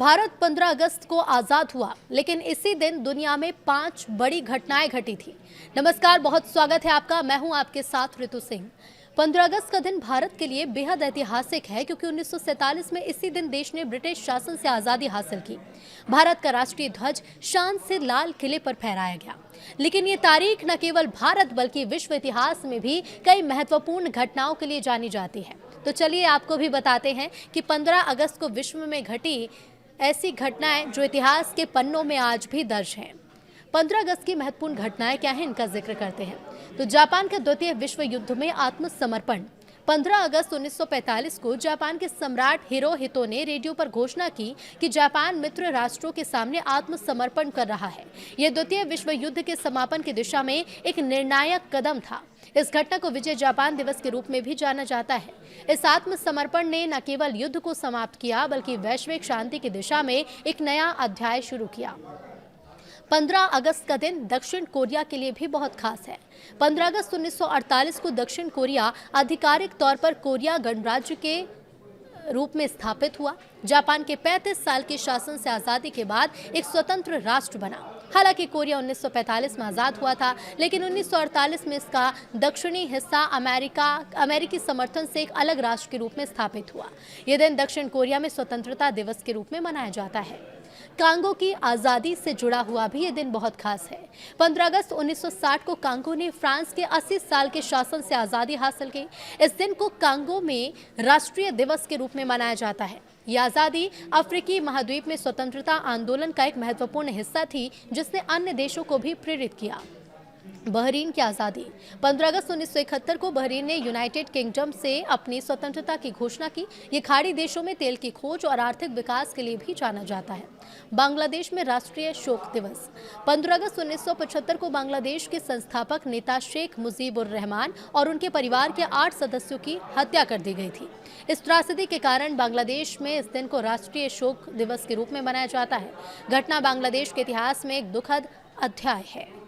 भारत 15 अगस्त को आजाद हुआ, लेकिन इसी दिन दुनिया में 5 बड़ी घटनाएं घटी थी। नमस्कार, बहुत स्वागत है आपका। मैं हूं आपके साथ ऋतु सिंह। 15 अगस्त का दिन भारत के लिए बेहद ऐतिहासिक है क्योंकि 1947 में इसी दिन देश ने ब्रिटिश शासन से आजादी हासिल की। भारत का राष्ट्रीय ध्वज शान से लाल किले पर फहराया गया। लेकिन ये तारीख न केवल भारत बल्कि विश्व इतिहास में भी कई महत्वपूर्ण घटनाओं के लिए जानी जाती है। तो चलिए आपको भी बताते हैं कि 15 अगस्त को विश्व में घटी ऐसी घटनाएं जो इतिहास के पन्नों में आज भी दर्ज हैं। 15 अगस्त की महत्वपूर्ण घटनाएं क्या हैं, इनका जिक्र करते हैं। तो जापान के द्वितीय विश्व युद्ध में आत्मसमर्पण। 15 अगस्त 1945 को जापान के सम्राट हिरोहितो ने रेडियो पर घोषणा की कि जापान मित्र राष्ट्रों के सामने आत्मसमर्पण कर रहा है। यह द्वितीय विश्व युद्ध के समापन की दिशा में एक निर्णायक कदम था। इस घटना को विजय जापान दिवस के रूप में भी जाना जाता है। इस आत्मसमर्पण ने न केवल युद्ध को समाप्त किया बल्कि वैश्विक शांति की दिशा में एक नया अध्याय शुरू किया। 15 अगस्त का दिन दक्षिण कोरिया के लिए भी बहुत खास है। 15 अगस्त 1948 को दक्षिण कोरिया आधिकारिक तौर पर कोरिया गणराज्य के रूप में स्थापित हुआ। जापान के 35 साल के शासन से आजादी के बाद एक स्वतंत्र राष्ट्र बना। हालांकि कोरिया 1945 में आजाद हुआ था, लेकिन 1948 में इसका दक्षिणी हिस्सा अमेरिकी समर्थन से एक अलग राष्ट्र के रूप में स्थापित हुआ। यह दिन दक्षिण कोरिया में स्वतंत्रता दिवस के रूप में मनाया जाता है। कांगो की आज़ादी से जुड़ा हुआ भी ये दिन बहुत खास है। 15 अगस्त 1960 को कांगो ने फ्रांस के 80 साल के शासन से आज़ादी हासिल की। इस दिन को कांगो में राष्ट्रीय दिवस के रूप में मनाया जाता है। यह आज़ादी अफ्रीकी महाद्वीप में स्वतंत्रता आंदोलन का एक महत्वपूर्ण हिस्सा थी, जिसने अन्य देशों को भी प्रेरित किया। बहरीन की आज़ादी। 15 अगस्त 1971 को बहरीन ने यूनाइटेड किंगडम से अपनी स्वतंत्रता की घोषणा की। ये खाड़ी देशों में तेल की खोज और आर्थिक विकास के लिए भी जाना जाता है। बांग्लादेश में राष्ट्रीय शोक दिवस। 15 अगस्त 1975 को बांग्लादेश के संस्थापक नेता शेख मुजीबुर रहमान और उनके परिवार के 8 सदस्यों की हत्या कर दी गई थी। इस त्रासदी के कारण बांग्लादेश में इस दिन को राष्ट्रीय शोक दिवस के रूप में मनाया जाता है। घटना बांग्लादेश के इतिहास में एक दुखद अध्याय है।